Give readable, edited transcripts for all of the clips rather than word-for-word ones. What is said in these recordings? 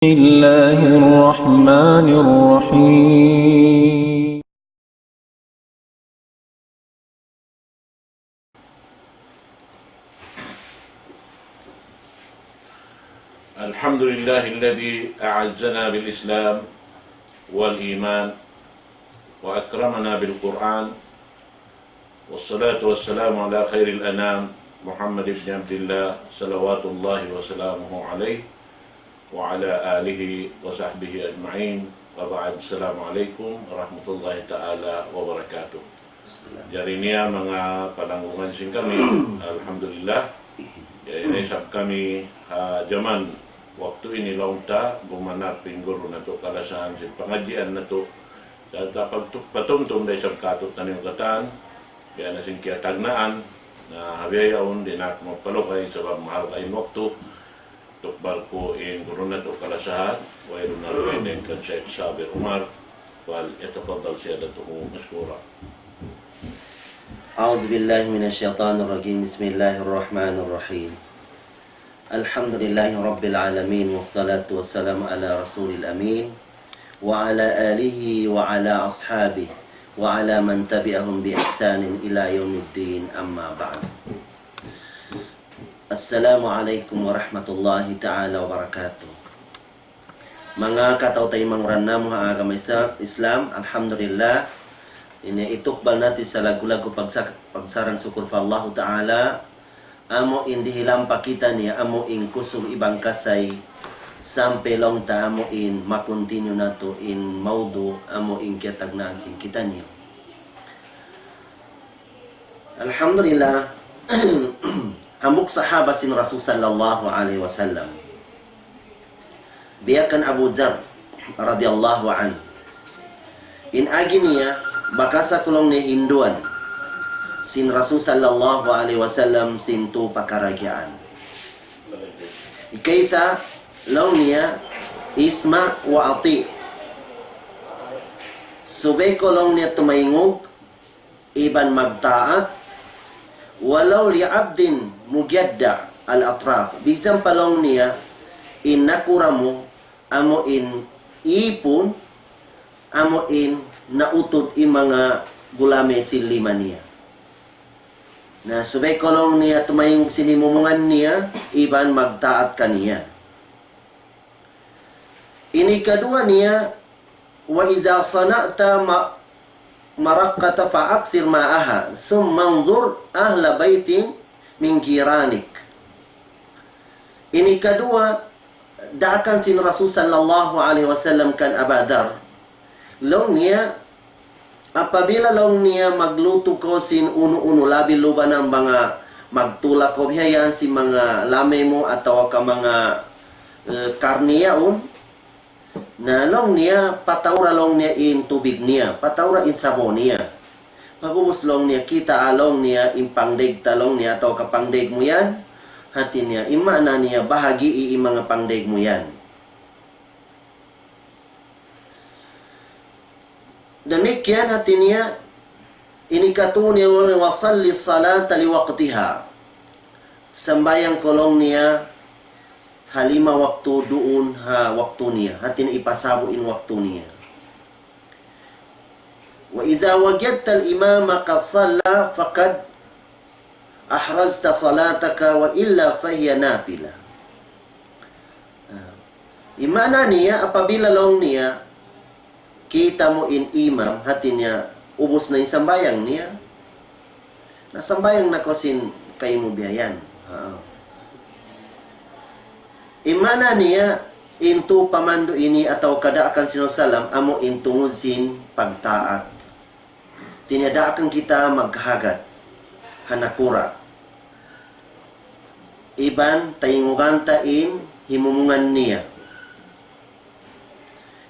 الله الرحمن الرحيم. الحمد لله الذي أعزنا بالإسلام والإيمان وأكرمنا بالقرآن، والصلاة والسلام على خير الأنام محمد بن عبد الله صلوات الله وسلامه عليه وعلى آله وصحبه أجمعين، وبعد. السلام عليكم warahmatullahi ta'ala wabarakatuh. Jari niya mga panangungan sing kami, alhamdulillah, inaisap kami jaman waktu ini launta bumanap pingguro na to kalasahan si pangadjian na to sa patumtum da isap katut na niyugatan kaya na sing kiyatagnaan na habiyayaon dinak mo palukay sa mahal kain waktu tukbal ko in gurunat o kalasahan wa iruna ruwenen kan Syekh Sabir Umar wal yatafadal siyadatuhu maskura. أعوذ بالله من الشيطان الرجيم. بسم الله الرحمن الرحيم. الحمد لله رب العالمين، والصلاة والسلام على رسول الأمين وعلى آله وعلى أصحابه وعلى من تبعهم بإحسان إلى يوم الدين، أما بعد. السلام عليكم ورحمة الله تعالى وبركاته. Mga katautay mangranam ha agama Islam, alhamdulillah, ini itukbal natin sa lagu-lagu pagsarang syukur fa Allah Ta'ala. Amo in dihilam pakita niya, amo in kusog ibang kasay sampai long ta, amo in makontinue na to in maudu, amo in kiatag na sing kita niyo. Alhamdulillah, amuk sahaba sin Rasul sallallahu alaihi wasallam. Biakan Abu Dzar radhiyallahu an. In agi niya bakasa kulong ni hinduan sin Rasul sallallahu alaihi wasallam sin tu pakaragyaan. Ikaysa law niya isma wa ati. Subay kulong niya tumaingog iban magtaat walau li abdin mugyadda al atraf. Bisan palong niya in nakuramu amo in ipon amo in nautod i mga gulame silima niya. Na subay kolong niya tumayong sinimumungan niya, iban magtaat kaniya. Ini kedua niya, wa idha sana'ta maraqqata fa'akthir ma'aha, summa anzur ahla baitin min giranik. Ini kedua, daakan sin Rasul sallallahu alaihi wasallam kan Abadar. Long niya, apabila long niya magluto ko sin uno-uno labi luba ng mga magtulak ko bihayan si mga lame mo atau ka mga karniyaon na long niya patawra long niya in tubig niya, patawra in sabon niya. Pagubos long niya kita along niya in pangdeg talong niya atau kapangdeg mo yan hati niya imana niya bahagi i mga pangdeg mo yan. Demikian hati niya inikatuni wa salli salata liwaqtiha. Sembayang kolong niya halima waktu duun ha waktu niya. Hati niya ipasabuin waktu niya. Wa idha wajadta al-imama qad salla faqad ahrazta salataka wa illa fahiya nafila. Imana niya apabila long niya kita mo in imam, hati niya, ubos na yung sambayang niya. Nasambayang na kosin kayo mo biyayan. Imana niya, into pamando ini atau kada akan sinusalam, amo intungod sin pagtaat. Tinada akan kita maghagat, hanakura. Iban, tayingugan tain, himumungan niya.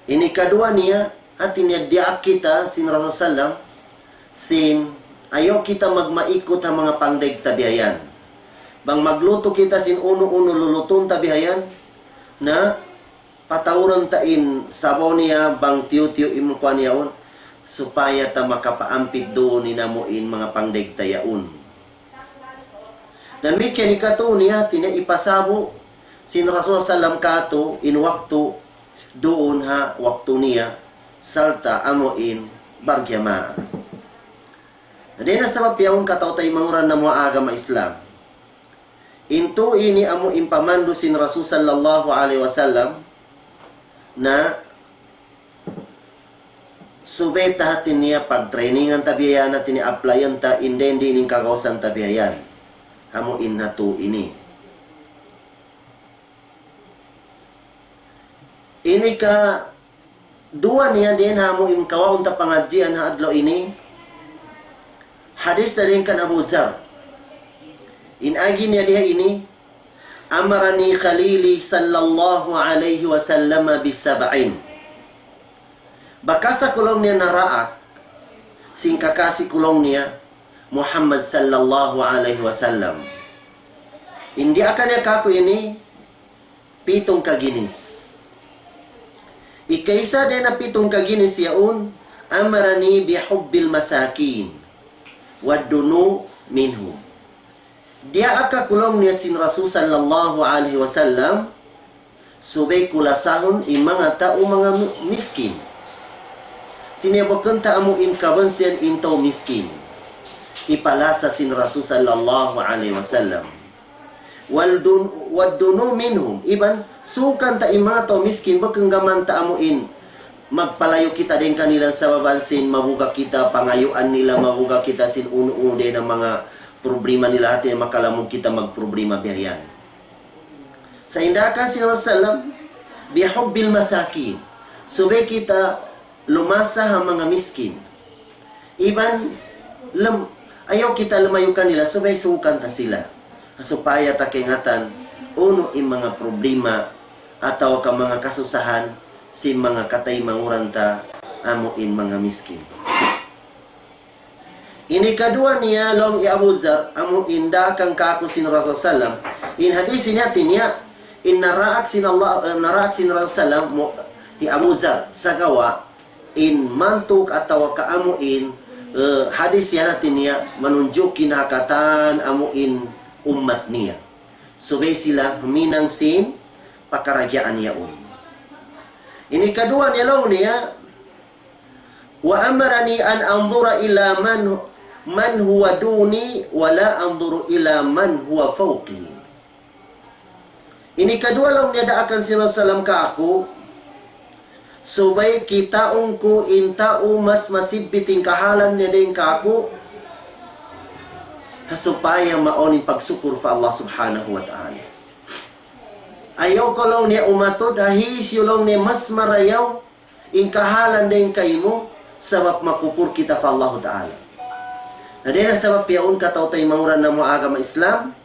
Ini kedua niya, at niya kita sin Rasulullah sin ayaw kita magmaikot ang mga pangdeg tabihayan. Bang magluto kita sin uno-uno luluton tabihayan na patawuran tain sabaw niya bang tiyo-tiyo imukwan yaon supaya ta makapaampit doon ni namuin mga pangdeg tayaon. Damikian ikato niya ipasabo sin Rasulullah sallam kato in waktu doon ha waktu niya salta amuin barjamaa. Di na sabab yaon kataw tay manguran na mga agama Islam. Into ini amu impamando sin Rasul sallallahu alaihi wasallam na subeta hatin niya pag-trainingan tabiyayan natin ni-applyan ta hindi ning kagawasan tabiyayan. Amu inhatu ini. Ini ka dua niya din hamu imkawaon ta pangadjian ha adlaw ini. Hadis dari kan Abu Zar. In agi niya diha ini, amarani Khalili sallallahu alaihi wasallam bisab'in. Bakasa kulong niya naraak, sing kakasi kulong niya, Muhammad sallallahu alaihi wasallam. Hindi akan niya kako ini, 7 kaginis. Ikaisa din na 7 kaginis yaun, amarani bihubbil masakin. Wadunu minhum. Dia aka kulong niya sin Rasul sallallahu alaihi wasallam subay kulasahon i mga tao mga miskin. Tiniabakan ta amo in kabansian intaw miskin. Ipalasa sin Rasul sallallahu alaihi wasallam. Wadunu minhum. Iban sukan ta i mga tao miskin bakang gaman ta amo in magpalayo kita din kanilang sa babansin, mabuga kita, pangayuan nila, mabuga kita sin uno-uno din ang mga problema nila at makalamog kita magproblema biyayan. Sa indakan sin Rasulullah, bihubbil masakin, subay kita lumasa ang mga miskin. Iban, ayaw kita lumayukan nila, subay sukan ta sila. Supaya takingatan, uno yung mga problema ataw ka mga kasusahan, si mga katay manguranta amuin mga miskin. Ini kadua niya long Abu Zar amuin da kang kako sin Rasul sallam. In hadis niya tinya in naraak sin Rasul sallam ti Abu Zar sagawa in mantuk atawa ka amuin hadis yan natin niya manunjuk kinakatan amuin umat niya. Subay sila huminang sin pakaragyaan niya Ini kedua niya long niya wa amarani an anzura ila man huwa duni wala anzuru ila man huwa fawqi. Ini kedua long niya da akan si Rasulullah ka ako subay kitaong ko intao mas masibbiting kahalan niya din ka ako supaya maoning pagsukur fa Allah subhanahu wa ta'ala. Ayaw ko lang niya umatod, hahis yung lang niya mas marayaw, ingkahalan din kayo mo, sabab makupur kita fa Allah Ta'ala. Na din ang sabab yaon kataw tayo manguran na mga agama Islam,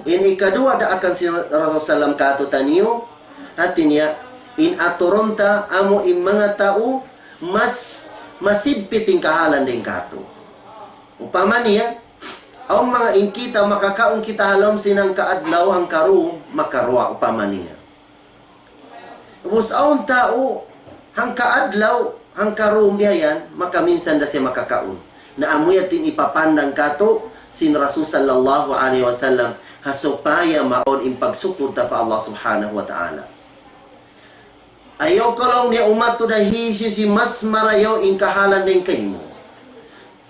in ikadua da akan si Rasulullah katutan niyo, hati niya, in aturonta amo in mga tao, mas masibpit ingkahalan din kato. Upama niya, ang mga ingkita makakaong kita halom sinang kaadlaw ang karu makarwa upama niya. Tapos ang tao hang kaadlaw hang karu biyayan makaminsan da siya makakaon. Na amuyatin ipapandang kato sin Rasul sallallahu alaihi wasallam hasupaya maon in pagsukur ta fa Allah subhanahu wa ta'ala. Ayaw ko lang niya umato dahil si mas marayaw in kahalan din kayo.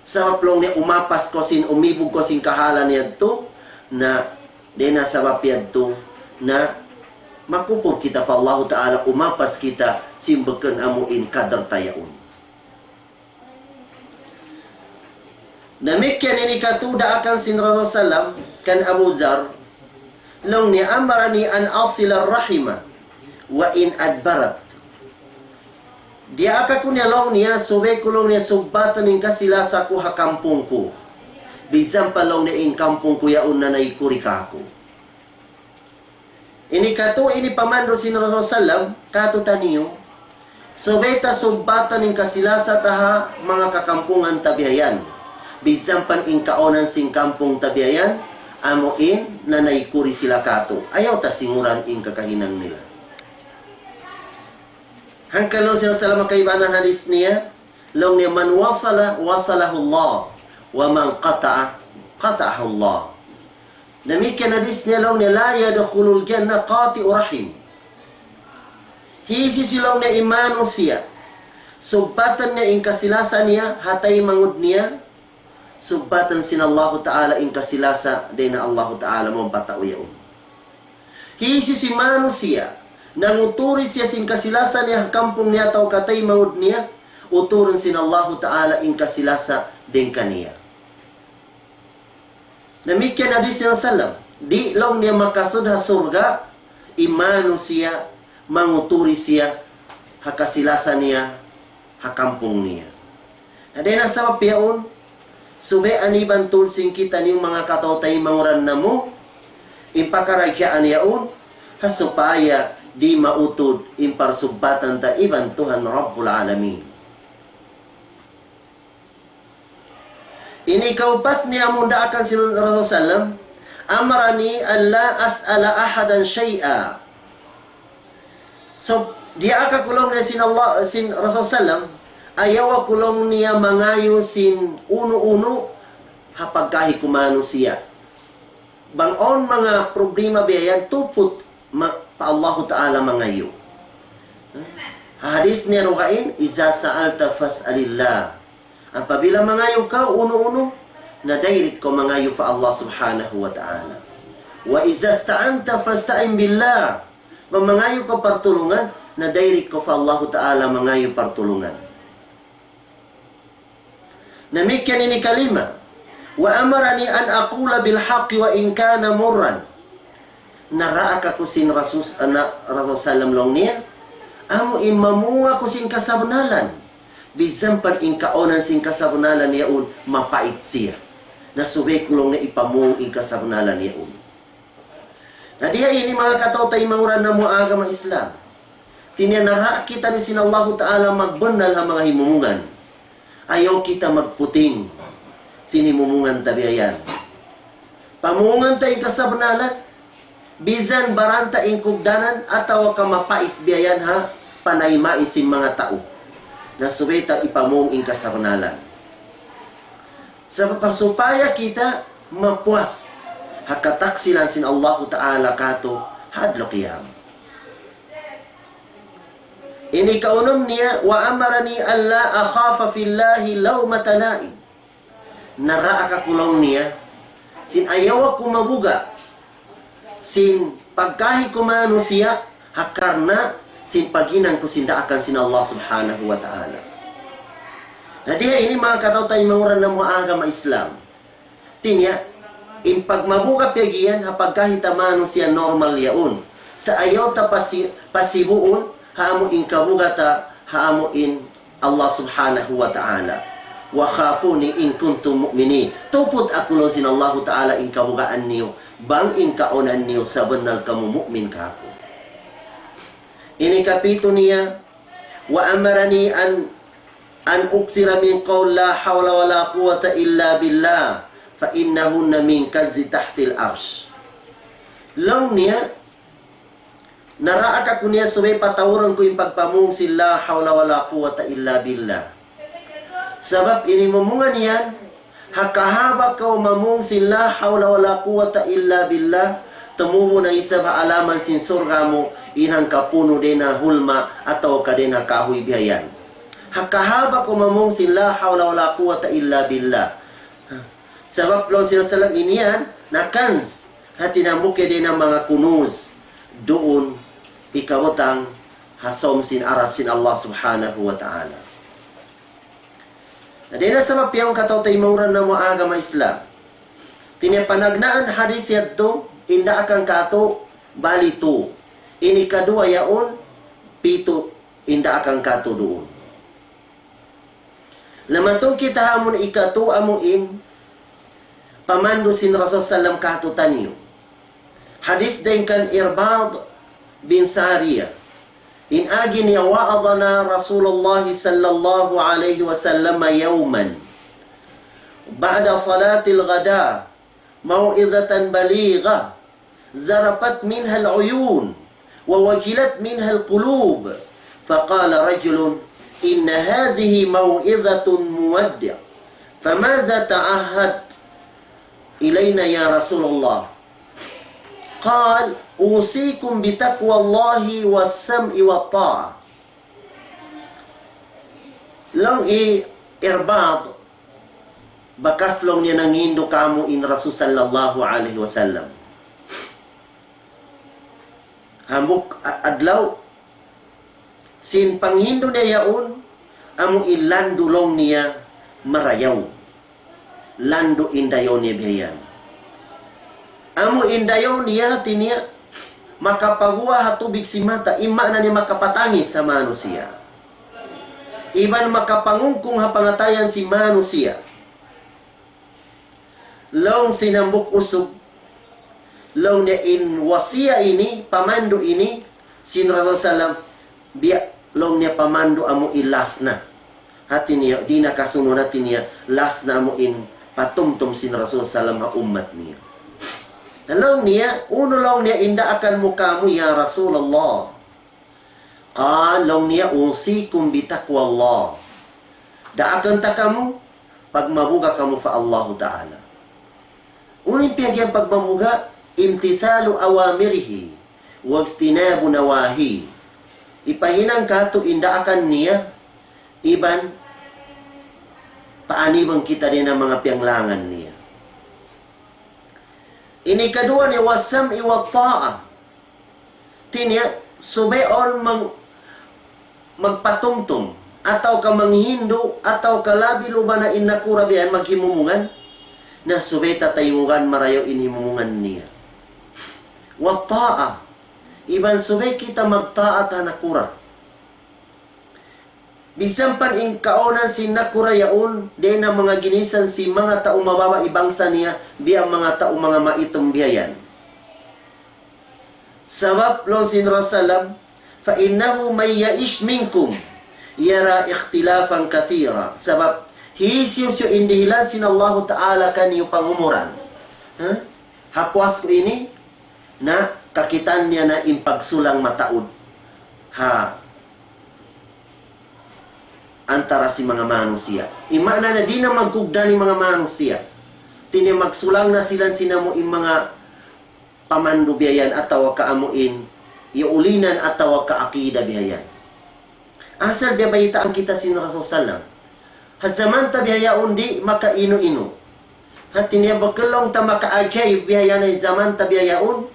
Sabab long niya umapas ko sin umibog ko sin kahalan niya to na di na sabab yan to na makupur kita fa Allah Ta'ala umapas kita simbakan amuin kadar tayaon. Namikyan ini katuda akan sin Rasulullah kan Abu Zar long niya amarani an asila rahima wa in adbarat. Dia aka kunya long niya suwe kulong niya subbatan ning kasilasa ko ha kampung ko. Bisan pa long niya in kampung ko yaon na naikuri ka ako. Ini kato ini pamando sin Rasulullah kato taniyo. Suwe ta subbatan ning kasilasa taha mga kakampungan tabihayan. Bisan pan in kaonan sing kampung tabihayan amoin na naikuri sila kato. Ayaw ta singuran in kakahinang nila. Hangkalong sila sa makaibanan hadis niya, long niya man wasala, wasalahu Allah, wa man qata'a, qata'ahu Allah. Demikian hadis niya long niya, la yadkhulul jannah qati'u rahim. Hisi silaw na imano siya. Subbatan niya in kasilasan niya, hatay mangud niya. Subbatan sin Allah Ta'ala in kasilasa, din na Allah Ta'ala mo patauyaon. Hisi si mano siya. Nanguturit siya sin kasilasan niya, kampong niya tao katay mangud niya. Uturin sin Allah Ta'ala in kasilasa, din kaniya. Namikyan na di siya salam. Di lang niya makasud ha surga, imano siya, manguturi siya, hakasilasa niya, hakampong niya. Aday na sa piyaon, sube aniban tulsing kita niyong mga katautay manguran na mo, impakaragyaan yaon, hasupaya di mautod, imparsubatan ta iban Tuhan Rabbul Alamin. Inikaupat niya munda akan sinun Rasulullah, amarani alla as'ala ahadan syai'a. So, dia akakulong niya sin Rasulullah, ayaw kulong niya mangayo sin uno-uno, hapagkahi kumano siya. Bangon mga problema biyayan, tupot pa Allah Ta'ala mangayo. Hadis niya rukain, iza sa'alta fas'alillah. Ang pabila mangayo ka, uno-uno, na direct ko mangayo fa Allah subhanahu wa ta'ala. Wa iza sta'anta fasta'in billah. Mangayo ka partulungan, na direct ko fa Allah ta'ala mangayo partulungan. Namikyan ini kalima. Wa amarani an aqula bil haqqi wa in kana murran. Naraaka ko sin Rasul sallam long niya. Amo imamunga ko sin kasabnalan. Bisampan in kaonan sin kasabnalan niyaon, mapait siya. Nasubay kulong na ipamung in kasabnalan niyaon. Na diya ini mga katautay manguran na muaga mga Islam. Tinyanara kita ni sin Allah Ta'ala magbanal ang mga himumungan. Ayaw kita magputing sinimumungan tabiayan. Pamungan tayong kasabnalan, bisan baranta in kugdanan, atawa ka mapait biyayan ha, panaymain sin mga tao. Na subeta ipamong in kasabnalan. Sa pasupaya kita mapuas, hakataksilan sin Allah Ta'ala kato hadlo qiyam. Ini kaunom niya, wa amarani alla akhafa fillahi lawmata la'in. Naraa ka kulong niya, sin ayaw ako mabuga, sin pagkahi kumano siya, hakarna, sin paginan ko sindaakan sin Allah subhanahu wa ta'ala. Na diya ini mga katautay manguran na mga agama Islam. Tinya, in pagmabuka piyagiyan, hapagkahitamano siya normal yaon. Sa ayaw ta pasibuon, haamo in kabugata, haamo in Allah subhanahu wa ta'ala. Wa khafuni in kuntum mu'minin. Tupod akulong sin Allah ta'ala in kabugaan niyo, bang in kaonan niyo sa banal kamu mu'min kako. Ini kapito niya, wa amarani an uksira min qawl la hawla wa la quwata illa billah fa innahunna min kanzi tahtil arsh. Lang niya, naraaka ko niya subay patawuran ko yung pagpamung sila hawla wa la quwata illa billah. Sabab ini mamungan niyan, hakahaba ka mamung sila hawla wa la quwata illa billah, tumubo na isa ba alaman sin surga mo, inang kapuno din na hulma atau ka din na kahoy bihayan. Hakahaba ko mamong sila hawla wala quwata illa billah. Sabab lang sila salam iniyan na kanz hati na muke din ng mga kunuz doon ikabotang hasom sin arasin Allah subhanahu wa ta'ala. Adina sa mapiyang katautay mauran na mo agama Islam. Pinapanagnaan hadis yato inda akan kato bali to. Ini kadua yaon pito inda akan kato doon. Lamantong kita hamon ikato amuin pamando sin Rasul sallam kato taniyo. Hadis din kan Irbad bin Sariya. In agin ya wa'adana Rasulullah sallallahu alaihi wasallam yawman ba'da salatil ghada mau'izatan baligha zarafat minha al-uyun wa wakilat minha al-qulub faqala rajulun inna hadhihi mau'izatun muwaddi' famadha ta'ahad ilayna ya Rasulullah qal usikum bitaqwallahi was-sam'i wat-ta'ah. Long irbad bakas long niya nang hindo kamo in Rasul sallallahu alaihi wasallam. Hambuk adlaw sin panghindo niya yaon amo ilando long niya marayaw. Lando indayon niya bihayan. Amo indayon niya tinia makapaguha hatubig si mata, ima na niya makapatangis sa manusia. Iban makapangungkung hapangatayan si manusia. Long sinambuk usog, long niya in wasiya ini, pamando ini, sin Rasul Sallam, biya long niya pamando amo ilas na. Hati niya, di nakasunod natin niya, las na amo in patumtum sin Rasul Sallam ha umat niya. Long niya, uno long niya, inda akan muka mo, ya Rasulullah. Long niya, usikum bitaqwallah. Daakan ta kamu, pagmabuga kamu fa Allah Ta'ala. Unin piyagyan pagmabuga, imtithalu awamirihi, wagstinabu nawahi. Ipahinang kato, inda akan niya, iban, paanibang kita din ang mga piyanglangan niya. Ini kedua ni wasam iwa ta'a. Tinya, subeon magpatungtung, atau ka manghindo, atau ka labi luba na inakura biyan maghimumungan, na subay tatayungan marayo inhimumungan niya. Wa ta'a. Iban subay kita magtaat hanakura. Bisampan in kaonan si nakura yaun, de na mga ginisan si mga tao mababa ibangsa niya, biya mga tao mga maitong biyayan. Sabab long sin Rasulullah, fa innahu may yaish minkum, yara ikhtilafan kathira. Sabab, hiisius yung indihilan sin Allah Ta'ala kanyo pangumuran. Hapwas ko ini, na kakitan niya na impagsulang mataod. Antara si mga manusia. Imana na di na magkugda ni mga manusia. Tini magsulang na sila sinamo in mga pamando biyayan atawa ka amuin iulinan atawa ka akida biyayan. Asal biyabaytaan kita sin Rasul sallam. Hazaman ta biyayaon di makaino-ino. Hati niya bakalong ta makaagay biyayan ay zaman ta biyayaon.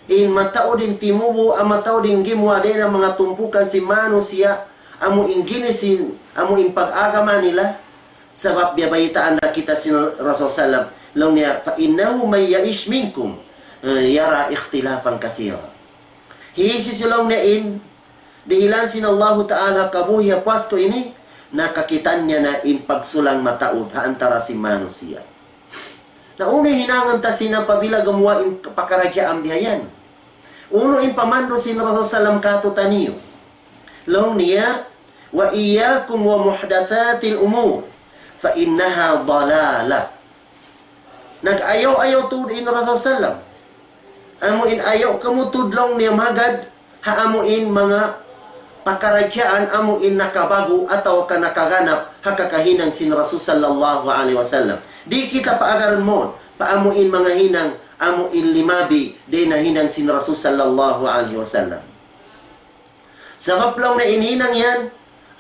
In matao din timubo ang matao din gimwa din ang mga tumpukan si manusia amo inginisin, amo impag-agama nila, sabab biyabayitaan na kita si Rasul Sallam, long niya, fa innahu may yaish minkum, yara ikhtilafan kathira. Hiisi silong niya in, dihilan sin Allah Ta'ala kabuhi Pasko ini, nakakitan niya na impagsulang mataod, haantara si manusia. Na unay hinangan ta sinapabila gamuwa in pakaragya ang biyayan. Uno in pamando sin Rasul Sallam kato taniyo. Long niya, wa iyyakum wa muhdatsatil umur fa innaha dalalah. Nag-ayaw-ayaw tud in Rasul sallam. Amuin ayaw kamo tudlong niya magad haamuin mga pakaragyaan amuin nakabago ataw ka nakaganap hakakahinang sin Rasul sallallahu alaihi wasallam. Di kita paagaran mo paamuin mga hinang amuin limabi di na hinang sin Rasul sallallahu alaihi wasallam. Sabab lang na inhinang yan,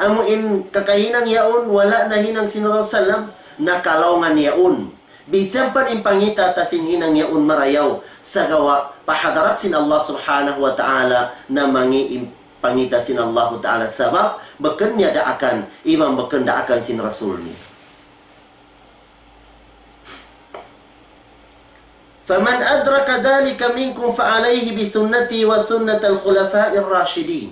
amuin kakahinang yaon, wala na hinang sin Rasul sallam, nakalawngan yaon. Bisan pa rin pangita tasin hinang yaon marayaw sa gawa, pahadarat sin Allah subhanahu wa ta'ala na mangi pangita sin Allah ta'ala. Sabab, bakan niya daakan, ibang bakan daakan sin Rasul ni. فَمَنْ أَدْرَكَ ذَلِكَ مِنْكُمْ فَعَلَيْهِ بِسُنَّتِي وَسُنَّةَ الْخُلَفَاءِ الرَّاشِدِينَ.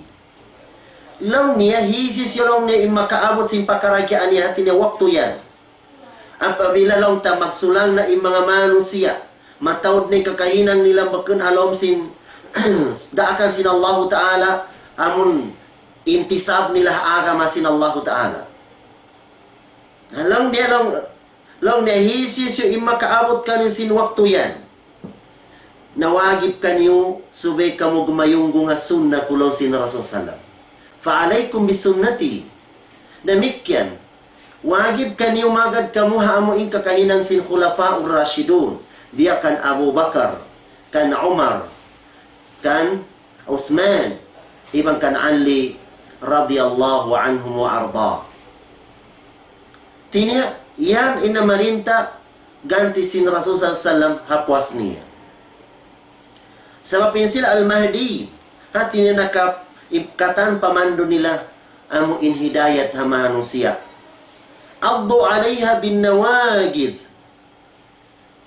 Long niya, hisis yung niya makaabot sin pakaragyaan niya hati niya waktu yan. Ang pabila long ta magsulang na mga manusia, matawad ni kakahinang nilang bakun halom sin daakan sin Allah Ta'ala, amun intisab nila agama sin Allah Ta'ala. Long niya hisis yung makaabot kanyo sin waktu yan. Nawagib kanyo subay kamo gumayunggo nga sunna kulong sin Rasul sallam. Fa'alaykum bisunnati. Namikyan, wajib kanyo magad kamu haamuin kakahinang sin khulafa'ur rashidun. Biya kan Abu Bakar, kan Umar, kan Uthman, iban kan Ali radhiyallahu anhum wa arda. Tinya, yan inamarinta ganti sin Rasul sallallahu hapwas niya. Sebab ini sila Al-Mahdi, hati niya nakapikatan pamando nila amuin hidayat ha manusia. Addu alaiha bin nawagid.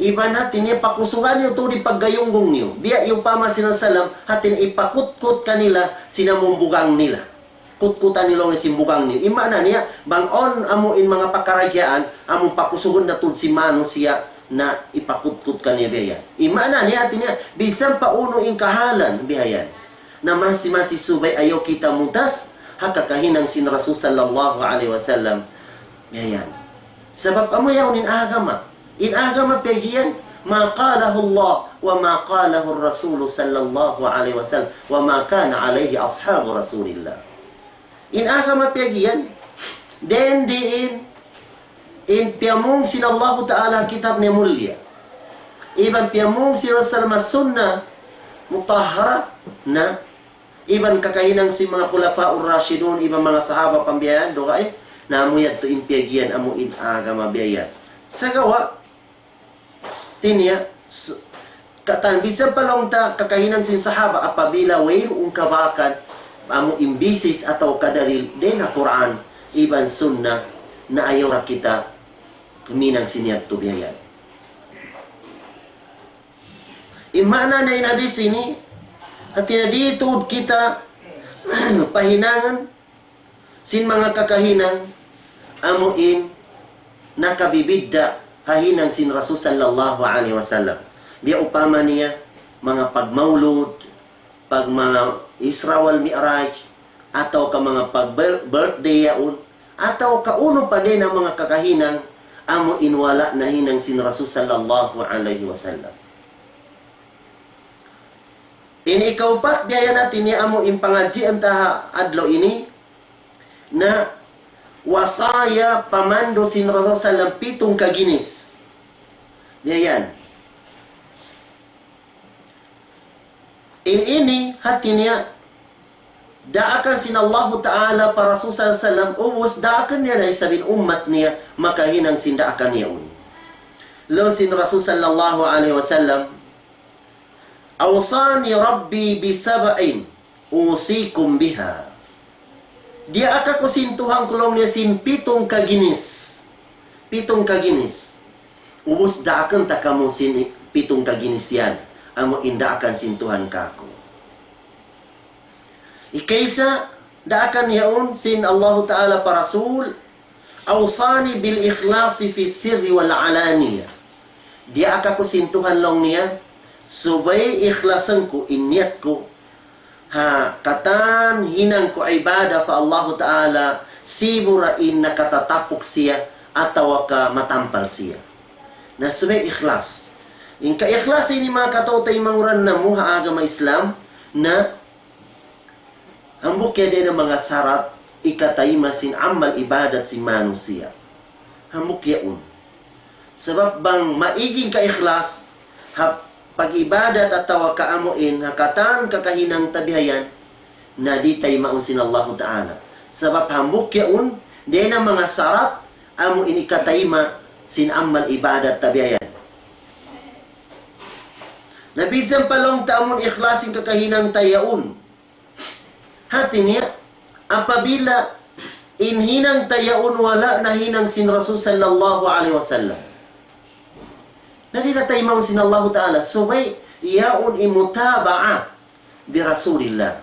Iban hati niya pakusuhan niyo to di paggayunggong niyo. Biya yung pama sinasalam, hati niya ipakutkut kanila sinamumbugang nila. Kutkutan nila ng simbugang niyo. Imana niya, bangon amuin mga pakaragyaan, among pakusugon na to si manusia na ipakutkut kaniya bihayan. Imana niya hati niya, bisan pauno in kahalan bihayan. Na masi subay ayaw kita mutas, hakakahinang sin Rasul sallallahu alaihi wasallam bihayan. Sebab amo yaw in agama. In agama pegian, ma qalahu Allah wa ma qalahu Rasul sallallahu alaihi wasallam wa ma kana alaihi ashabu Rasulillah. In agama pegian, den in piamong sin Allah Ta'ala kitab ni mulia. Iban piamong si Rasulullah sunnah mutahhara na iban kakahinang si mga khulafa'ur rasyidun, iban mga sahaba pambiyayan doa na amuyad to impiagian amu in agama biyayan. Sa gawa tinya katan bisan palong ta kakahinang sin sahaba apabila way ungkabakan amu imbisis atau kadaril din na Quran iban sunnah na ayaw ra kita kuminang sinyag to biyayan. Imana na inadis ini at tinaditod kita pahinangan sin mga kakahinang amuin nakabibidda hahinang sin Rasul sallallahu alaihi wasallam. Biya upama niya mga pagmaulod, pag mga Isra wal Mi'raj, atau ka mga pag-birthday yaon, atau kauno pa din ang mga kakahinang amo inwala na hinang sin Rasul sallallahu alaihi wasallam. Ini kaupat biaya natin ni amo impangaji antaha adlaw ini na wasaya pamando sin Rasul sallam pitong kaginis. Biayan. Ini hati niya daakan sin Allah Ta'ala para Rasul sallam ubus daakan niya na isabin umat niya makahinang sin daakan niya un. Law sin Rasul sallallahu alaihi wasallam awsani Rabbi bisaba'in usikum biha. Dia aka ko sintuhang kulong niya sin pitong kaginis. Pitong kaginis. Ubus daakan ta kamo sin pitong kaginis yan. Amo indaakan sintuhan kako. Ikaysa daakan yaon sin Allah Ta'ala para Rasul awsani bil ikhlasi fi sirri wal alaniya. Dia aka ko sintuhan long niya subay ikhlasan ko inyat ko ha katan hinang ko ibadah fa Allah Ta'ala siburain nakatatapok siya atawa ka matampal siya. Na subay ikhlas. In ka-ikhlas ini mga katotay manguran na mo ha agama Islam na hambuk yan din ang mga sarat ikatay masin amal ibadat si manusia. Hambuk yaon. Sebab bang maiging ka-ikhlas pag-ibadat at tawa kaamuin hakatan kakahinang tabihayan na di tayo maunsin Allah Ta'ala. Sebab hambuk yaon din ang mga sarat amo inikatay sin amal ibadat tabihayan. Nabizan palong taamon ikhlasin kakahinang tayaun. Hati niya, apabila inhinang tayaun wala na hinang sin Rasul sallallahu alaihi wasallam. Nadita tayo sin Allah Ta'ala, subay yaun imutaba'a bi Rasulillah.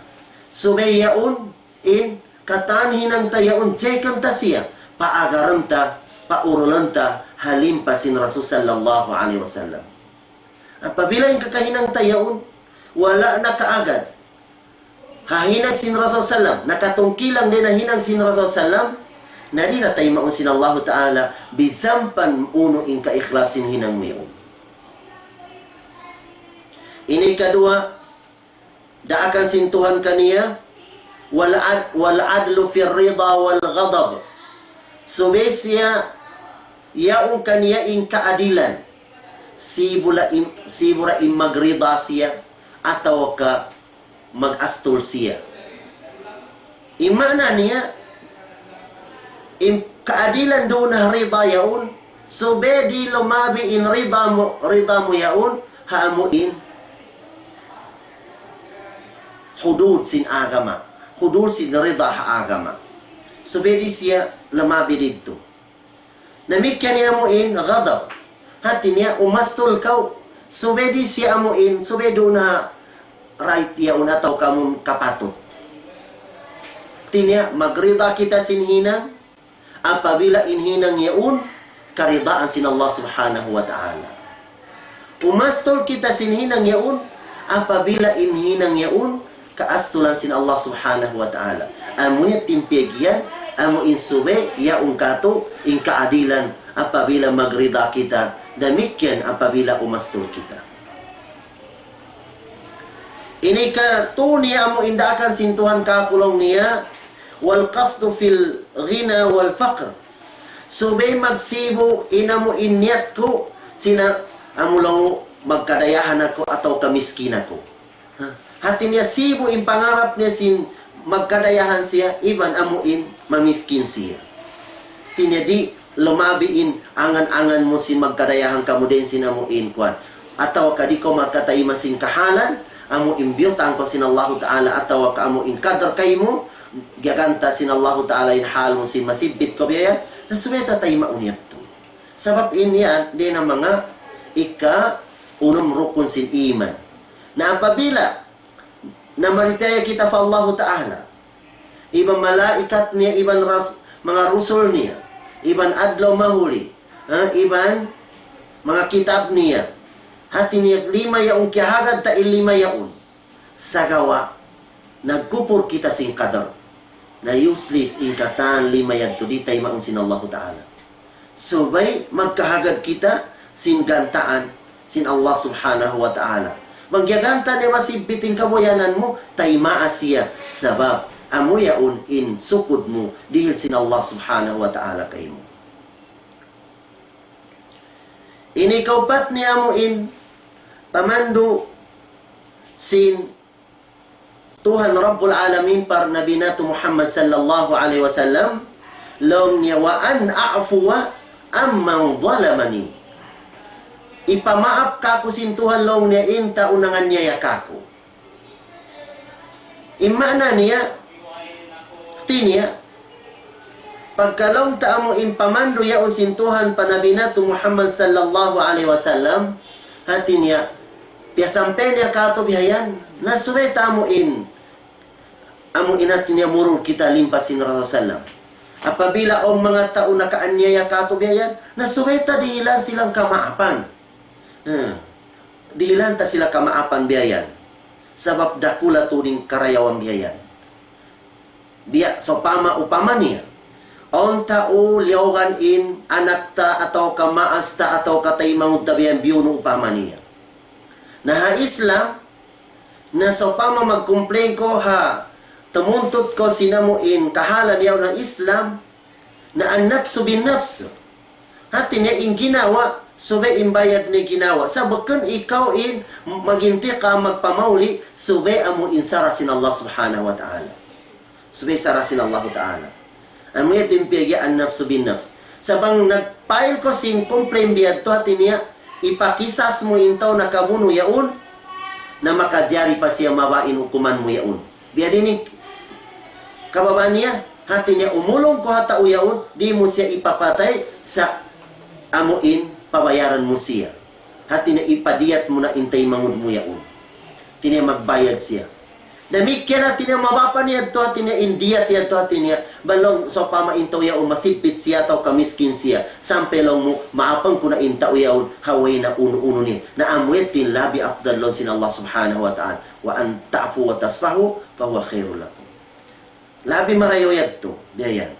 Subay yaun in katan hinang tayaun, jaykan ta siya, paagaranta, paurulanta, halimpa sin Rasul sallallahu alaihi wasallam. Apabila yung kakahinang tayaon, wala na kaagad. Hahinang sin Rasul sallam, nakatungkilang din na hinang sin Rasul sallam, narira tayo maun sin Allah Ta'ala, bizampan uno in ka-ikhlasin hinang mayon. Ini kadua, daakan sintuhan kaniya, wal adlu fi rida wal ghadab. Subesya, yaong kaniya in kaadilan. Sibura im magrida siya ataw ka mag-astol siya. Imana niya, kaadilan doon na rida yaun, so bedi lumabi in rida mo yaun, haamuin hudud sin agama. Hudud sin rida haagama. So bedi siya lumabi dito. Namikyan niya amuin ghadab. Hati niya umastol kaw. So bedi siya amuin, so bedi na right yaun ataw kamun kapatot. Tinya magrida kita sinhinang apabila inhinang yaun karidaan sin Allah subhanahu wa ta'ala. Umastol kita sinhinang yaun apabila inhinang yaun kaastulan sin Allah subhanahu wa ta'ala. Amuya timpigyan, amu insube yaun kato in kaadilan apabila magrida kita, demikian apabila umastol kita. Ini ka tu niya amu indakan sintuhan kakulong niya wal qasdu fil ghina wal faqr. Subay magsibo inamo inyat ko sina amulong magkadayahan ako atau kamiskin ako. Hati niya sibo in pangarap niya sin magkadayahan siya iban amuin mamiskin siya. Tinya di lumabiin angan-angan mo sin magkadayahan kamo din sinamuin kwan. Ataw kadi ko makatay masin kahalan amo imbiyutan ko sin Allah Ta'ala ataw ka amo in kadar kay mo gaganta sin Allah Ta'ala in hal mo sin masibit ko biyan na sumeta tayo mauniyat to. Sabab iniyan din ang mga unong rukun sin iman. Na apabila na maritaya kita fa Allah Ta'ala, ibang malaikat niya, ibang mga rusul niya, ibang adlaw mahuli, ibang mga kitab niya, hati niya 5 yaong kihagad ta 5 yaon sa gawa nagkupur kita sing kadar na useless in katan 5 yad to di tayo maun sin Allah Ta'ala. So bay magkahagad kita sin gantaan sin Allah subhanahu wa ta'ala. Magyaganta ni masibiting kabuyanan mo tay maasya sabab amuyaon in sukod mo dihil sin Allah subhanahu wa ta'ala kay mo. Ini kaupat niya mo in pamando sin Tuhan Rabbul Alamin par Nabi Natu Muhammad sallallahu alaihi wasallam law niya wa an a'fuwa amman zalamani. Ipamaap kako sin Tuhan law niya inta unangan niya kako. Imana niya tinya pagkalong taamo in pamando yaon sin Tuhan pa Nabi Natu Muhammad sallallahu alaihi wasallam hati niya piasampe niya kato bihayan nasuwe tamo in amo inatin niya murul kita limpasin Rasulullah. Apabila ang mga tao na kaanyaya katubiyayan, nasuweta dihilan silang kamaapan. Dihilan ta sila kamaapan biyayan. Sabab dakula tuning karayawan biyayan. Biya so upama niya. On tao liyawan in anak ta atau kamaas ta atau katay mangud ta biyan biyuno upama niya. Na Islam na so magcomplain ko tamuntot ko sinamuin kahalan yaw ng Islam na ang nafsu bin nafsu. Hati niya in ginawa, sube imbayad ni ginawa. Sabakan ikaw in maginti ka magpamauli, sube amo insara sin Allah subhanahu wa ta'ala. Sube sara sin Allah ta'ala. Amo yatin piyagya ang nafsu bin nafsu. Sabang nagpail ko sin complain biyad to hati niya, ipakisas mo intaw na kamuno yaun, na makadyari pa siya mabain hukuman mo yaun. Biyad ini kababaan niya, hati niya umulong ko hata uyaon, di mo siya ipapatay sa amuin, pabayaran mo siya. Hati niya ipadiyat mo na intay mangud mo yaon. Tinya magbayad siya. Damikyan hati niya mabapa niya to, hati niya indiyat niya to, hati niya balong so pamaintaw yaon, masipit siya taw kamiskin siya. Sampai lang mo, maapang ko na intaw yaon, haway na uno-uno niya. Na amuetin labi afdalon sin Allah subhanahu wa ta'ala. Wa an ta'fu wa tasfahu, fahuwa khairul lakum. Labi marayoyad to, biyayan.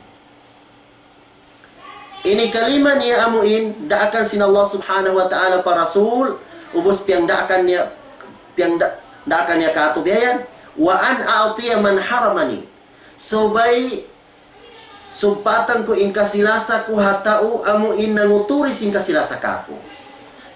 Ini kalima niya amuin, daakan sin Allah subhanahu wa ta'ala pa Rasul, ubos piyang daakan niya, daakan niya kato, biyayan. Wa an a'atiya man haramani. So bay, sumpatan ko in kasilasa ko hatao, amuin nanguturis in kasilasa kako.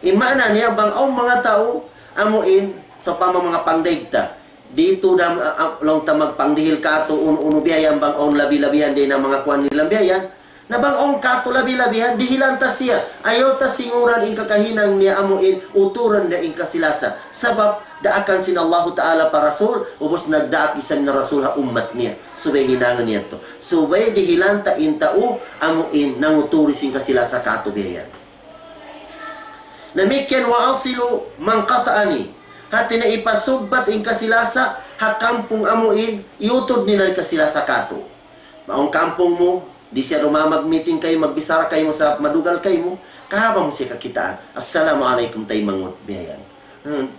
Imana niya bang ang mga tao, amuin, so mga pangdaigta, dito dam long tamag pangdihil kato uno biyayan bang on labi-labihan din ang mga kuan nilang biyayan na bang on kato labi-labihan dihilan ta siya ayaw ta singuran in kakahinang niya amuin uturan na in kasilasa sabab daakan sin Allah Ta'ala para rasul ubos nagdaak isang na rasul ha ummat niya subay hinangan niya to subay dihilan ta in tao amuin nanguturi sin kasilasa kato biyayan namikyan wa asilu man qata'ani hati na ipasubbat in kasilasa hakampong amuin iutod nila kasilasa kato maong kampong mo di siya rumamag-meeting kayo magbisara kayo mo sa madugal kayo mo kahabang mo siya kakitaan assalamualaikum tayo mangut biyayan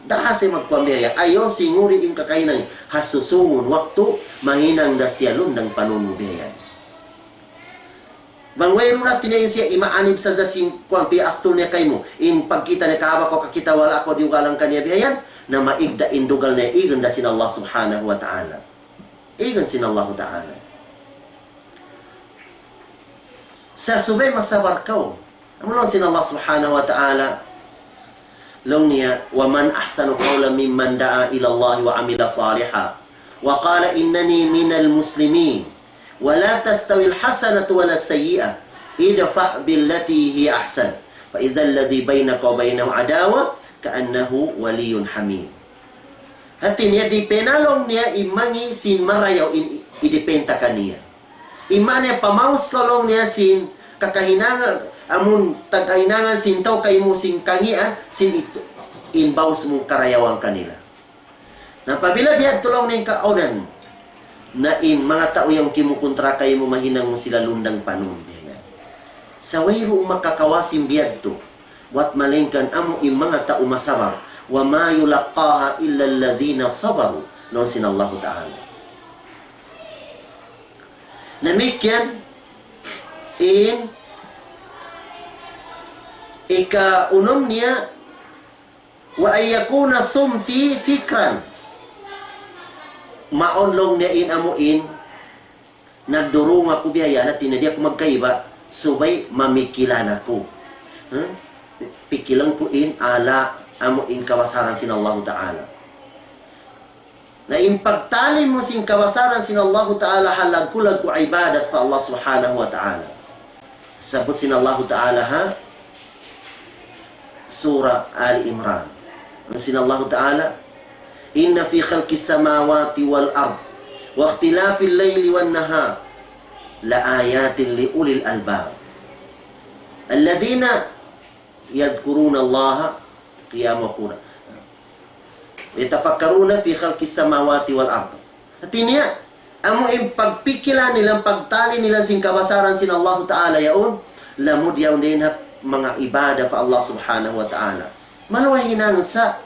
dahasay magkuang biyayan ayaw singuri in kakainang hasusungon waktu mahinang da siya lundang panon mo biyayan bangwero na tinayin siya imaanib sa dasing kuang piastol niya kayo mo in pagkita niya kahaba ko kakita wala ako diugalang kanya biyayan na maigda indugal na igan da sin Allah subhanahu wa ta'ala igan sin Allah ta'ala sa subay masabar kaw amulong sin Allah subhanahu wa ta'ala long niya wa man ahsanu qawlan mimman da'a ila Allah wa amila salihan wa qala innani minal muslimin wa la tastawi alhasanatu wala sayyi'ah idfa' billati hi ahsan fa idha alladhi bainaka wa bainahu adawa kaannahu waliyun hamid. Hati niya di penalong niya imangi sin marayaw in idipenta kaniya. Ima niya pamaus kolong niya sin kakahinangan amun tagahinangan sin taw kay mo sin kangian sin ito inbaus mo karayawan kanila. Na pabila biad tulong ning kaonan na in mga tao yung kimukontra kay mo mahinang mo sila lundang panon biya. Sa wayro makakawasim biad to wat malingkan amo in mga tao masabar wa ma yulaqaha illa alladhina sabaru no sin Allah Ta'ala namikyan in ika-unom niya wa ayakuna sumti fikran maonlong niya in amo in nagdurong ako biyaya na tinadi ako magkaiba subay mamikilan ako pikilang ko in ala amo in kawasaran sin Allah Ta'ala na in pagtalin mo sin kawasaran sin Allah Ta'ala halag kulag ko ibadat pa Allah subhanahu wa ta'ala sabot sin Allah Ta'ala ha surah Ali Imran sin Allah Ta'ala inna fi khalqis samawati wal ard wa ikhtilafil layli wan nahar la ayatin li ulil albab alladhina yadhkuruna Allah qiyama wa qu'udan yatafakkaruna fi khalqis samawati wal ard artinya amo in pagpikilan nilang pagtali nilang sin kabasaran sin Allah Ta'ala yaon lamud yaon din mga ibadah fa Allah subhanahu wa ta'ala maluwahinang sa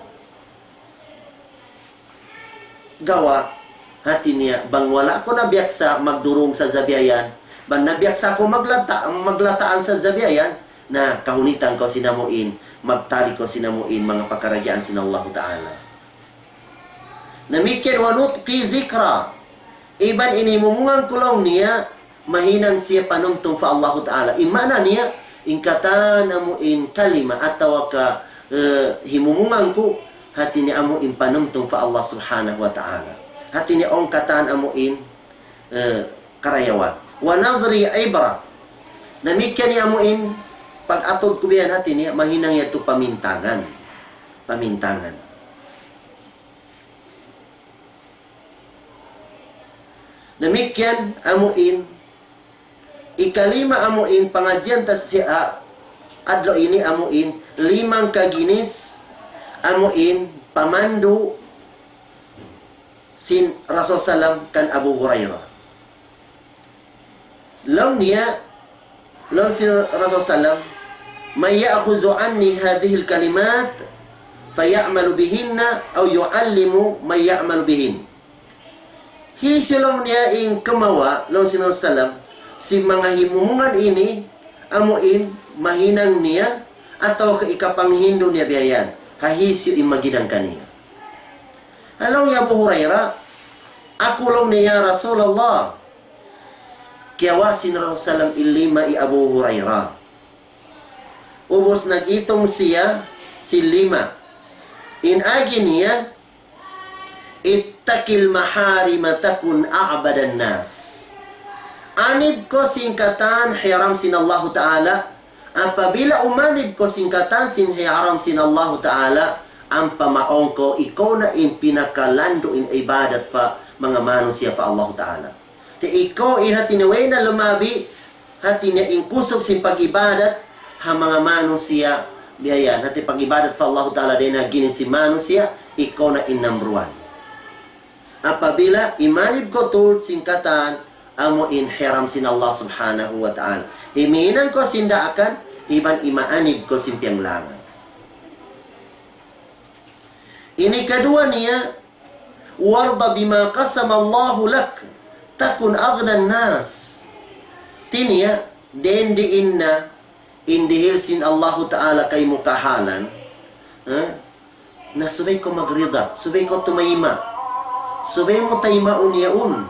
gawa hati niya bang wala ko nabiyaksa magdurong sa zabiayan bang nabiyaksa ko maglataan sa zabiayan na kahunitan ko sinamuin magtali ko sinamuin mga pagkaragyaan sin Allah Ta'ala namikyan wanutki zikra iban inimumungang kulong niya mahinang siya panumtong fa Allah Ta'ala imana niya ingkata namuin kalima atawa ka himumungang ko hati ni amuin panumtong fa Allah subhanahu wa ta'ala hati ni ong kataan amuin karayawan wa nadri ibra namikyan ni amuin pag atod ko biyan hati niya mahinang yato pamintangan namikyan amuin ikalima amuin pangadyan ta siya adlo ini amuin 5 kaginis amuin pamandu sin Rasul Salam kan Abu Hurairah long sin Rasul Salam may ya'khudhu anni hadhihi al-kalimat fayamalu bihinna aw yu'allimu may ya'malu bihin hisilong niya ing kamawa long sin Rasul Salam si mga himumungan ini amuin mahinang niya atau ikapanghindo niya biyayan hahisyo imagidang kaniya halong ya Abu Hurairah ako long niya Rasulullah kiawasin Rasulullah ilima i Abu Hurairah ubos nagitong siya si 5 in agi niya ittakil maharima takun a'badan nas. Anib ko singkatan hiram sin Allah Ta'ala. Apabila umanib ko singkatan sin hiram sin Allah Ta'ala, ang pamaong ko, ikaw na in pinakalando in ibadat pa mga manusia pa Allah Ta'ala. Ti ikaw in hatinaway na lumabi, hati niya in kusog sin pag-ibadat, ha mga manusia, biyayan, hati pag-ibadat pa Allah Ta'ala din na ginin si manusia, ikaw na in number 1. Apabila imanib ko tul singkatan, amo in hiram sin Allah subhanahu wa ta'ala. Himinan ko sindaakan, iban imaanib ko simpiang langan. Ini kedua niya, warda bima qasama Allahu lak, takun aghnan nas. Tinya, dendi inna, indihil sin Allah ta'ala kay mukahalan, na subay ko magrida, subay ko tumayma, subay mo taymaun yaun,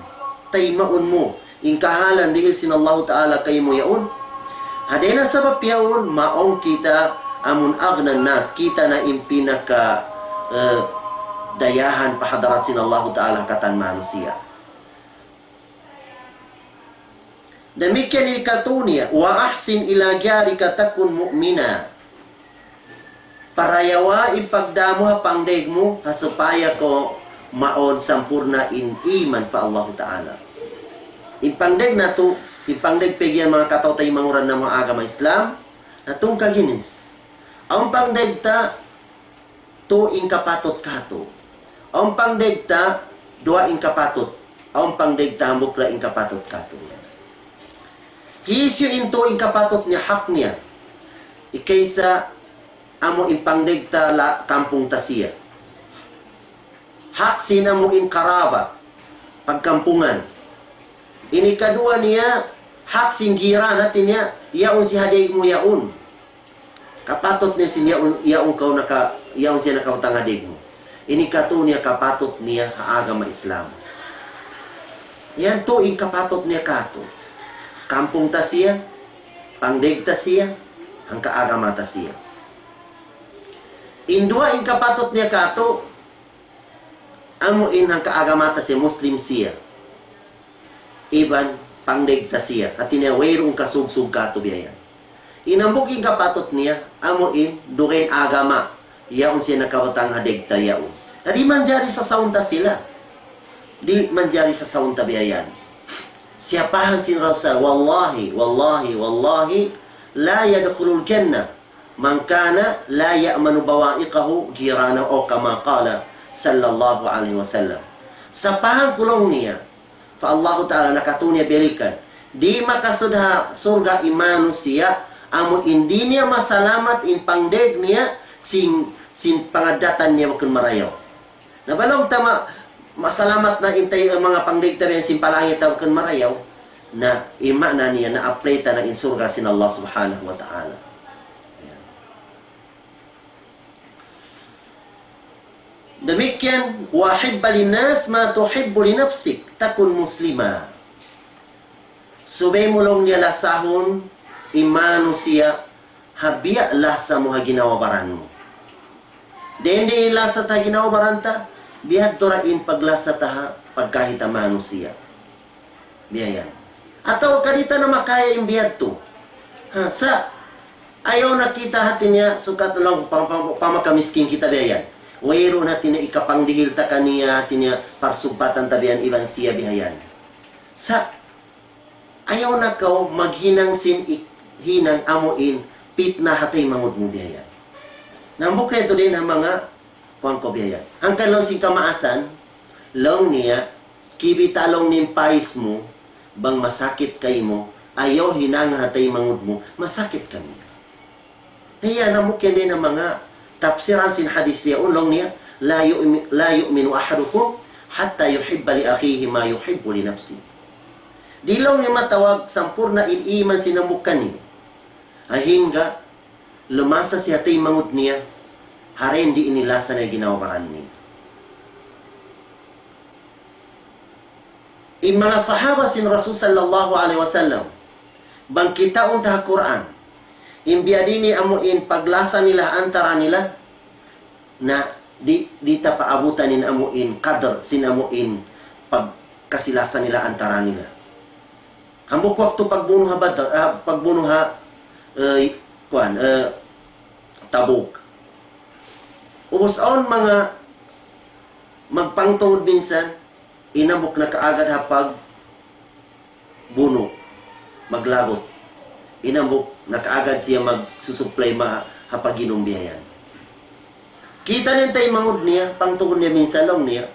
taymaun mo, ingkahalan dihil sin Allah Ta'ala kay mo yaun. Haday na sa papyaon, maong kita amun agnan nas, kita na impinaka dayahan pahadarat sin Allah Ta'ala katan manusia. Demikian ini katunya, wa ahsin ila jarika takun mu'mina. Parayawa ipagdamo ha pangdeg mo, ha supaya ko maon sampurna in iman fa Allah Ta'ala. Ipangdeg na to, ipangdeg pegyan mga katawtay manguran ng mga agama Islam, na itong kaginis. Ang pangdeg ta, to inkapatot kato. Ang pangdeg ta, dua inkapatot. Ang pangdeg ta, mukla inkapatot kato. Hisyo into inkapatot niya, hak niya. Ikaysa, amo impangdeg ta la kampung tasiya. Hak sina mo in karaba, pagkampungan. Ini kedua niya, hak singgiran natin niya, yaon si haday mo yaon. Kapatot niya sin yaon kau naka, yaon siya nakautang haday mo. Ini kato niya kapatot niya agama Islam. Yan to in kapatot niya kato. Kampung ta siya, pangdeg ta siya, ang kaagama ta siya. Indua in kapatot niya kato, amo in ang kaagama ta siya, Muslim siya. Iban pangdeg ta siya at tinawirong kasugsug kato biyayan. Inambuking kapatot niya, amo in duren agama, yaon siya nakawatang hadeg ta yaon. Na di manjari sa saunta sila. Di manjari sa saunta biyayan. Siyapahan sin Rasul, wallahi, wallahi, wallahi, la yadkhulul jannah man kana la ya'manu bawa'iqahu girana o kama qala sallallahu alaihi wasallam. Sapahan kulong niya, fa Allah Ta'ala nakatunya belikan, di makasudha surga imanu siya, amo hindi niya masalamat in pangdeg niya, sin pangadatan niya wakun marayaw. Nabalong tama, masalamat na intay ang mga pangdeg tabi sin palangit wakun marayaw, na ima na niya na apleta na in surga sin Allah subhanahu wa ta'ala. Demikian, wahibba linnas ma tuhibbu li nafsik, takun muslima. Subay mo long niya lasahon, imano siya, habiya lasa mo ha ginawabaran mo. Dende lasa ta ginawabaran ta, bihad torain paglasa ta ha, pagkahita mano siya. Biyayan. Ataw kadita na makaya yung bihad to. Ha, sa, ayaw nakita hatin niya, sukat lang pamakamiskin kita biyayan. Wairo natin na ikapanglihil ta kaniya, tinya parsubatan tabihan iban siya bihayan. Sa ayaw na kaw maghinang sin hinang amuin pit na hatay mangod mo bihayan. Nambuk na ito din ang mga kuwan ko bihayan. Ang kalong sin kamaasan, long niya, kibitalong ning pais mo, bang masakit kay mo, ayaw hinang hatay mangod mo, masakit kaniya. Kaya nambuk yan din ang mga tafsiran sin hadis niya, ulong niya, la yu'minu ahadukum hatta yuhibba li akhihi ma yuhibbu li nafsi. Dilong niya matawag sampurna in-iman sinamukan niya. Ahingga lumasa si hatay mangud niya, harin di inilasa na ginawaran niya. In mga sahaba sin Rasul sallallahu alaihi wasallam, bang kita unta Quran, imbiyadini amuin paglasa nila antara nila na di ta paabutan nin amuin kadr sinamuin pagkasilasan nila antara nila. Hambok waktu pagbunuh ha Badr, pagbunuh ha Tabuk. Ubos-on mga magpangtungod minsan, inabok na kaagad hapag buno, maglagot. Inabok na kaagad siya magsusupply hapag ginumbiyayan. Kita niya tayo mangod niya, pangtungod niya minsan lang niya,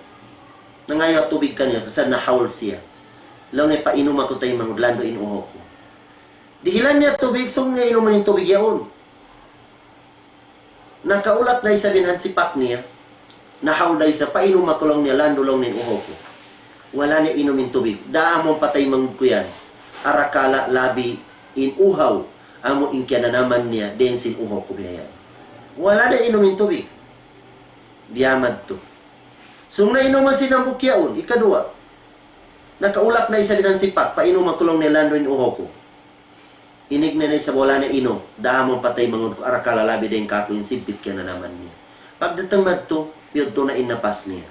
nangayo tubig ka niya, kasi nahawl siya. Lang niya painom ako tayo mangod, lando inuho ko. Dihilan niya tubig, so niya inuman yung tubig yaon. Nakaulap na isa binhan si pak niya, nahawl na isa, painom ako lang niya, lando lang niya inuho ko. Wala niya inumin tubig. Daamong patay mangod ko yan. Arakala, labi, inuhaw. Amo inkya na naman niya, den sin uho ko biyayan. Wala na inumin tubig. Diamad to. So na inuman sinambuk yaon, ikadua. Nakaulap na isa binhan si pak, painom ako lang niya, lando in uho ko. Inig na sa wala na inom, dahamong patay mangod ko, arakala labi din kakuin, simpit ka na naman niya. Pagdatang madto, yun to na inapas niya.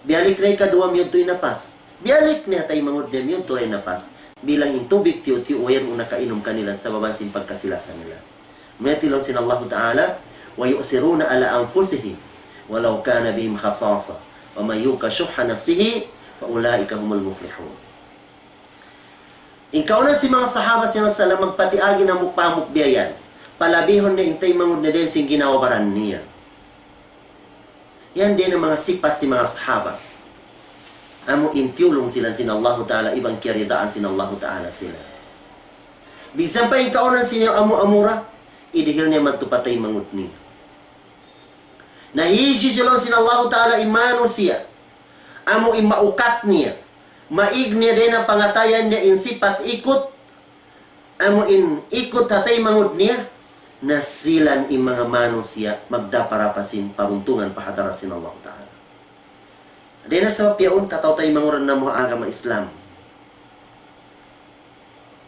Bialik na ikadua, yun to inapas. Bialik na tayo mangod niya, yun to na inapas. Bilang yung tubig, tiyo-tiyo, yan ang nakainom kanila sa babansin pagkasilasan nila. Metilong sin Allah Ta'ala, وَيُؤْثِرُونَ عَلَىٰ أَنفُسِهِمْ وَلَوْ كَانَ بِهِمْ خَصَاصَةٌ وَمَنْ يُوقَ شُحَّ نَفْسِهِ فَأُولَٰئِكَ هُمُ الْمُفْلِحُونَ. Ikaw na si mga sahaba siya sala magpatiagi ng mukpamuk biyayan. Palabihon na intay mangod na din sing ginawabaran niya. Yan din ang mga sipat si mga sahaba. Amo intiulong sila sin Allah Ta'ala, ibang kiridaan sin Allah Ta'ala sila. Bisan pa ikaw na siya amu-amura, idihil niya matupatay mangod niya. Nahisi sila sin Allah Ta'ala imano siya. Amo imaukat niya. Maig niya din ang pangatayan niya in sipat ikot. Amo in ikot hatay mangod niya. Nasilan in mga mano siya magdaparapasin paruntungan pahadarasin Allah Ta'ala. Di na sa piyaon kataw tayo manguran na mga agama Islam.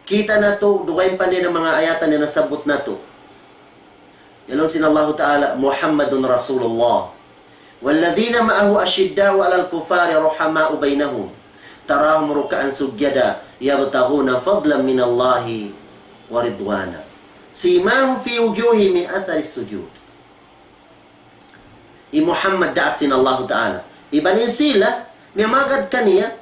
Kita na to, duwain pa din ang mga ayatan na nasabot na to. Yalong sin Allah Ta'ala, Muhammadun Rasulullah. Walladhina ma'ahu ashidda'u alal kufari ruhama'u bainahum. Tarahum ruka'an sugyada yabtaghuna fadlan min Allahi wa ridwana. Simahum fi wujuhi min athari sujud. I Muhammad da'at sin Allah Ta'ala. Ibanin sila, may magad kaniya,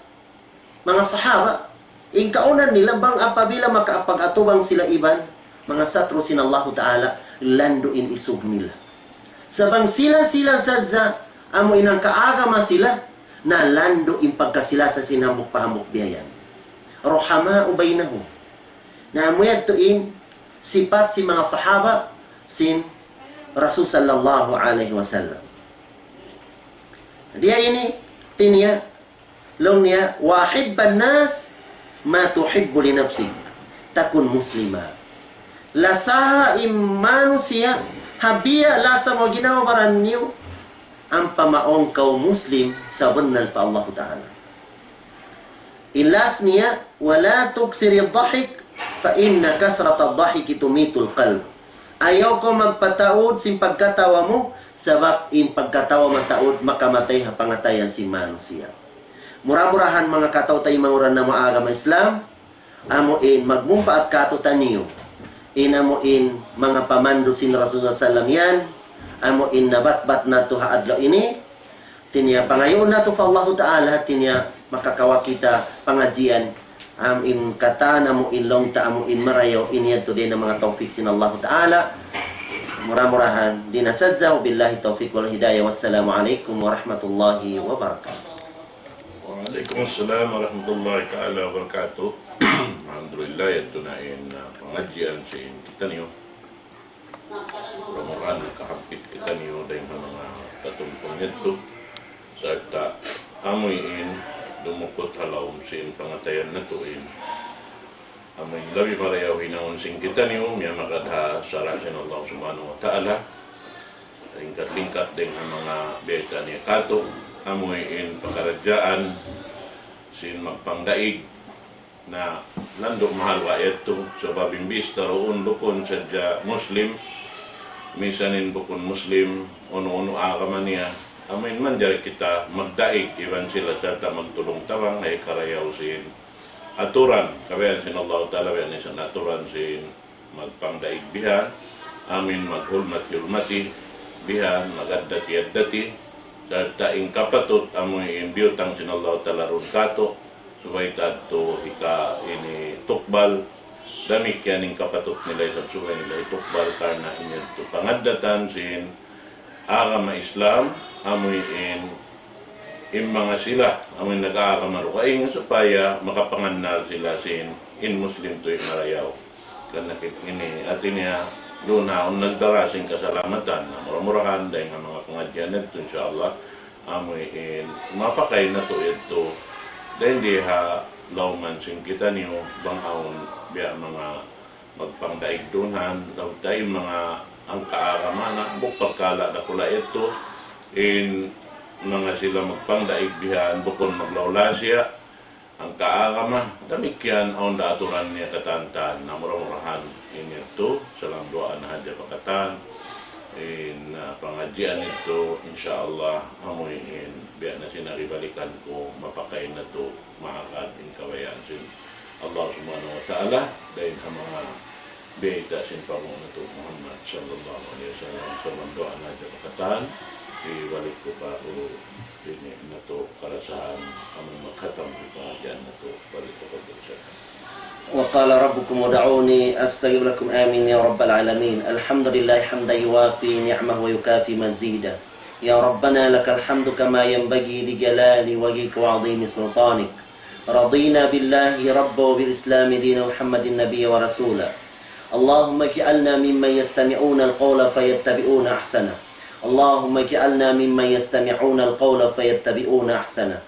mga sahaba, ingkaunan nila bang apabila makaapag-atubang sila iban, mga satro sin Allah Ta'ala, lando in isug nila. Sabang sila sadza, amo inang kaagama sila, na lando in pagkasila sa sinambok pahamok biyayan. Rohama ubaynahum. Na amuyad tuin, sipat si mga sahaba, sin Rasul sallallahu alaihi wasallam. Dia ini tinya long niya wahibban nas ma tuhibbu li nafsik takun muslima. Lasaha manusia habia lasa mo ginawa baran niyo ang pamaong kau muslim sa benar pa Allah Ta'ala. Ilas niya wala tuksiri dhahik fa inna kasrata dhahiki tumitul qalb. Ayaw ko magpataod sin pagkatawa mo, sabab in pagkatawa mataod makamatay ha pangatayan si manusia. Mura-murahan mga kataw tayo manguran na mga agama Islam, amuin magmumpa at katutan niyo. Inamuin mga pamando sin Rasulullah sallam yan, amuin nabat-bat na to haadlaw ini, tinya pangayon na to fa Allah Ta'ala, tinya makakawa kita pangajian, in kata na mo ilong ta mo in marayaw iniyad to din ang mga tawfik sin Allah Ta'ala. Murah-murahan dinasadza billahi tawfik wal hidayah. Wassalamu alaikum warahmatullahi wabarakatuh. Waalaikumsalam warahmatullahi ta'ala wabarakatuh. Alhamdulillah ito na pengajian sa kita niyo. Murah-murahan nakahampit kita niyo dahil mga katumpong ito serta amuin dumukot halawm sin pangatayan na tuin. Amoy labi marayaw hinaon sin kita niyo, miya makadha sarasin Allah subhanahu wa ta'ala. Lingkat-lingkat din ang mga beta niya kato. Amoy in pagkaradyaan sin magpangdaig na landok mahal wa ito sa babimbis taroon lukon sadya Muslim misanin bukon Muslim, uno-uno agaman niya, amin man diri kita magdaig, iban sila sa ta magtulong tawang ay karayaw sin aturan, kabayan sin Allah Ta'ala, bayan sin aturan sin magpangdaig bihan, amin maghulmat-hulmati bihan, magadati-addati, sa taing kapatot, amoy imbiyutang sin Allah Ta'ala ron kato, subay to ika ini tukbal, dami kianing kapatot nila sa subay nila itukbal karna inyo to pangadatan sin agama Islam, amoy in mga sila, amoy nag-aagama rukaing supaya makapangannal sila sin in Muslim to marayaw. Kanakit ini at niya doon na nagdarasing kasalamatan na muramurahan dahil nga mga pangadyan ito insyaAllah amoy mapakay na to ito dahil di ha lauman sing kita niyo bangawon biya mga magpangdaig dunhan daw tayo mga ang kaarama na bukpagkala na kula ito in mga sila magpangdaig bihan bukon maglawla siya ang kaarama damikyan ang daaturan niya katantan na muramurahan ito salam doa na hadya pakatan in pangadyan ito insyaAllah amoy biya na sinaribalikan ko mapakain na to maakan in kawayan sin Allah subhanahu wa ta'ala dahil ang mga beta sin Panginoon na to Muhammad sallallahu alaihi wasallam salam doa na hadya pakatan ibalik ko pa o ini na to karasahan aming magkatang pangadyan na to balik ko pa وقال ربكم ودعوني أستجب لكم آمين يا رب العالمين الحمد لله حمدا يوافي نعمه ويكافي مزيدا يا ربنا لك الحمد كما ينبغي لجلال وجهك وعظيم سلطانك رضينا بالله ربا وبالإسلام دين محمد النبي ورسولا اللهم اجعلنا ممن يستمعون القول فيتبعون أحسنه اللهم اجعلنا ممن يستمعون القول فيتبعون أحسنه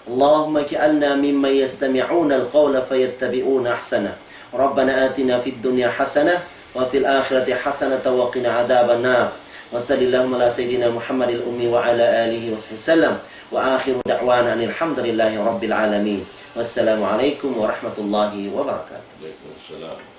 اللهم اجعلنا ممن يستمعون القول فيتبعون أحسنه ربنا آتنا في الدنيا حسنة وفي الآخرة حسنة وقنا عذاب النار وصل اللهم على سيدنا محمد الأمي وعلى آله وصحبه وسلم وآخر دعوانا أن الحمد لله رب العالمين والسلام عليكم ورحمة الله وبركاته. Waalaikumsalam.